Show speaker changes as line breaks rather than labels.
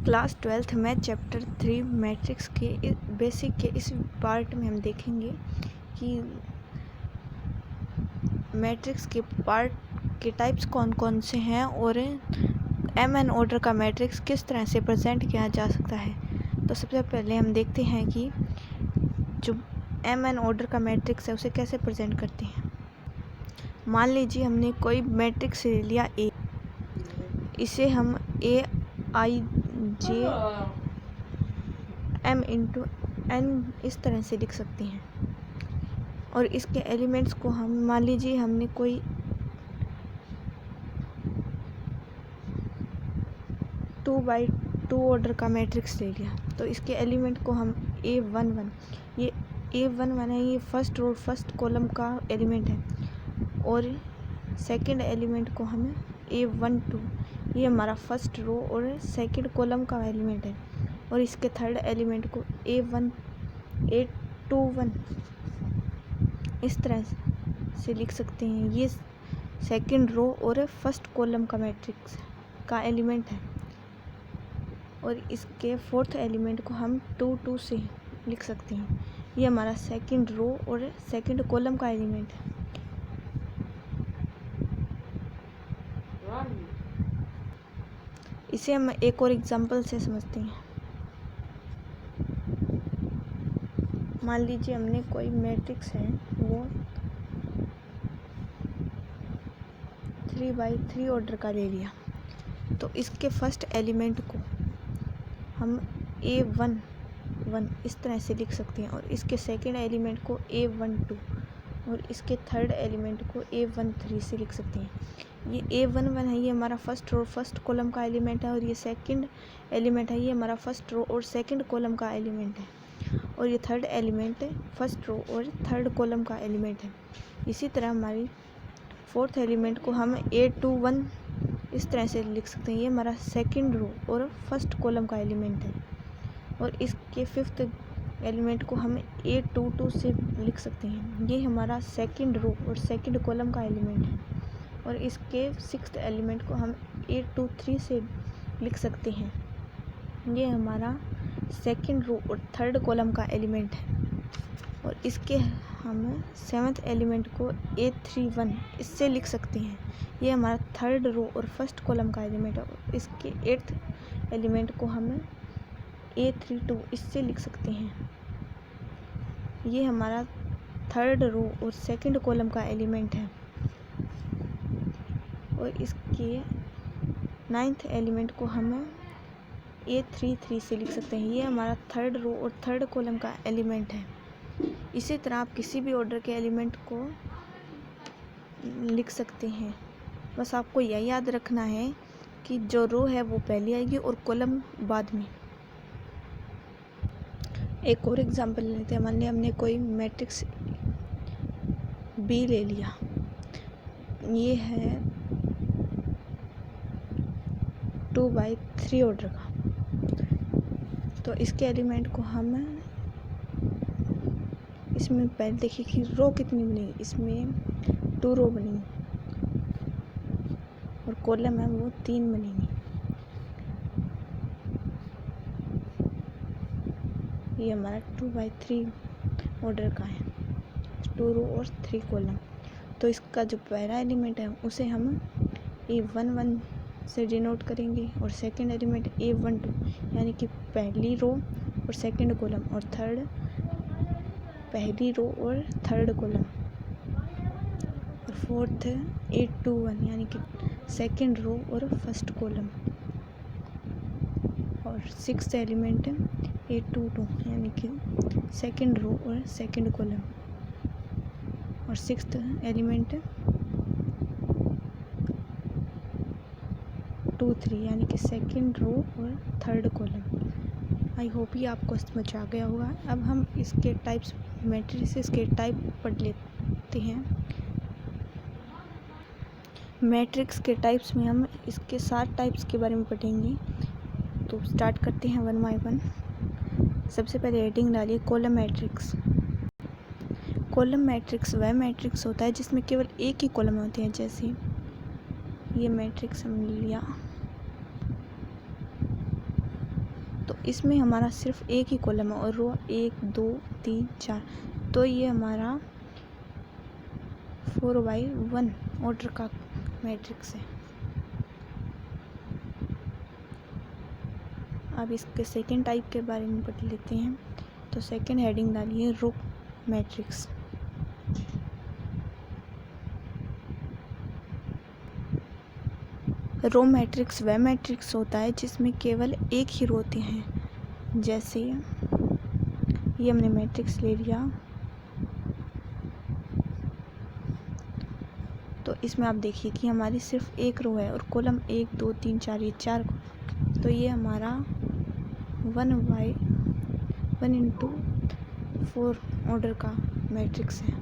Class 12th में chapter 3 matrix के basic के इस पार्ट में हम देखेंगे कि मैट्रिक्स के पार्ट के टाइप्स कौन कौन से हैं और एन ऑर्डर का मैट्रिक्स किस तरह से प्रेजेंट किया जा सकता है। तो सबसे पहले हम देखते हैं कि जो एन ऑर्डर का मैट्रिक्स है उसे कैसे प्रेजेंट करते हैं। मान लीजिए हमने कोई मैट्रिक्स ले लिया ए, इसे हम ए आई जे एम इंटू एन इस तरह से लिख सकते हैं और इसके एलिमेंट्स को हम मान लीजिए हमने कोई 2x2 ऑर्डर का मैट्रिक्स ले लिया तो इसके एलिमेंट को हम A11 ये A11 है, ये फर्स्ट रो फर्स्ट कॉलम का एलिमेंट है और सेकंड एलिमेंट को हम A12 ये हमारा फर्स्ट रो और सेकंड कॉलम का एलिमेंट है और इसके थर्ड एलिमेंट को A21 इस तरह से लिख सकते हैं। ये सेकंड रो और फर्स्ट कॉलम का मैट्रिक्स का एलिमेंट है और इसके फोर्थ एलिमेंट को हम 2 से लिख सकते हैं। ये हमारा सेकंड रो और सेकंड कॉलम का एलिमेंट है। इसे हम एक और एग्जांपल से समझते हैं। मान लीजिए हमने कोई मैट्रिक्स है वो 3x3 ऑर्डर का ले लिया तो इसके फर्स्ट एलिमेंट को हम A11 इस तरह से लिख सकते हैं और इसके सेकंड एलिमेंट को A12 और इसके थर्ड एलिमेंट को A13 से लिख सकते हैं। ये A11 है, ये हमारा फर्स्ट रो फर्स्ट कॉलम का एलिमेंट है और ये सेकंड एलिमेंट है, ये हमारा फर्स्ट रो और सेकंड कॉलम का एलिमेंट है और ये थर्ड एलिमेंट है फर्स्ट रो और थर्ड कॉलम का एलिमेंट है। इसी तरह हमारी फोर्थ एलिमेंट को हम A21 इस तरह से लिख सकते हैं। ये हमारा सेकंड रो और फर्स्ट कॉलम का एलिमेंट है और इसके फिफ्थ एलिमेंट को हम A22 से लिख सकते हैं। ये हमारा सेकंड रो और सेकंड कॉलम का एलिमेंट है और इसके सिक्स्थ एलिमेंट को हम A23 से लिख सकते हैं। ये हमारा सेकंड रो और थर्ड कॉलम का एलिमेंट है और इसके हम सेवन्थ एलिमेंट को A31 इससे लिख सकते हैं। ये हमारा थर्ड रो और फर्स्ट कॉलम का एलिमेंट है और इसके एट्थ एलिमेंट को हम A32 इससे लिख सकते हैं। ये हमारा थर्ड रो और सेकंड कॉलम का एलिमेंट है और इसके नाइन्थ एलिमेंट को हम A33 से लिख सकते हैं। ये हमारा थर्ड रो और थर्ड कॉलम का एलिमेंट है। इसी तरह आप किसी भी ऑर्डर के एलिमेंट को लिख सकते हैं। बस आपको यह याद रखना है कि जो रो है वो पहले आएगी और कॉलम बाद में। एक और एग्जांपल लेते हैं। मान लिया हमने कोई मैट्रिक्स B ले लिया, ये है 2x3 ऑर्डर का तो इसके एलिमेंट को हम इसमें पहले देखिए कि रो कितनी बनेगी, इसमें 2 रो बनेगी और कॉलम है वो 3 बनेगी। ये हमारा 2x3 ऑर्डर का है, 2 रो और 3 कॉलम। तो इसका जो पहला एलिमेंट है उसे हम A11 से डिनोट करेंगे और सेकंड एलिमेंट A12 यानी कि पहली रो और सेकंड कॉलम और थर्ड पहली रो और थर्ड कॉलम और फोर्थ A21 यानी कि सेकंड रो और फर्स्ट कॉलम और सिक्स्थ एलिमेंट A22 यानी कि सेकंड रो और सेकंड कॉलम और सिक्स्थ एलिमेंट 23 यानी कि सेकंड रो और थर्ड कॉलम। आई होप ये आपको समझ आ गया होगा। अब हम इसके टाइप्स मैट्रिसेस के टाइप पढ़ लेते हैं। मैट्रिक्स के टाइप्स में हम इसके 7 टाइप्स के बारे में पढ़ेंगे। तो स्टार्ट करते हैं 1 बाय 1। सबसे पहले हेडिंग डालिए कॉलम मैट्रिक्स। कॉलम मैट्रिक्स वह मैट्रिक्स होता है जिसमें केवल एक ही कॉलम होते हैं। जैसे ये मैट्रिक्स हमने लिया तो इसमें हमारा सिर्फ एक ही कॉलम है और रो 1 2 3 4, तो ये हमारा 4x1 ऑर्डर का मैट्रिक्स है। अब इसके सेकंड टाइप के बारे में पढ़ लेते हैं। तो सेकंड हेडिंग डालिए रो मैट्रिक्स। रो मैट्रिक्स वह मैट्रिक्स होता है जिसमें केवल एक ही रो होते हैं। जैसे ये हमने मैट्रिक्स ले लिया, तो इसमें आप देखिए कि हमारी सिर्फ एक रो है और कॉलम 1 2 3 4, ये 4, तो ये हमारा 1 into 4 ऑर्डर का मैट्रिक्स है।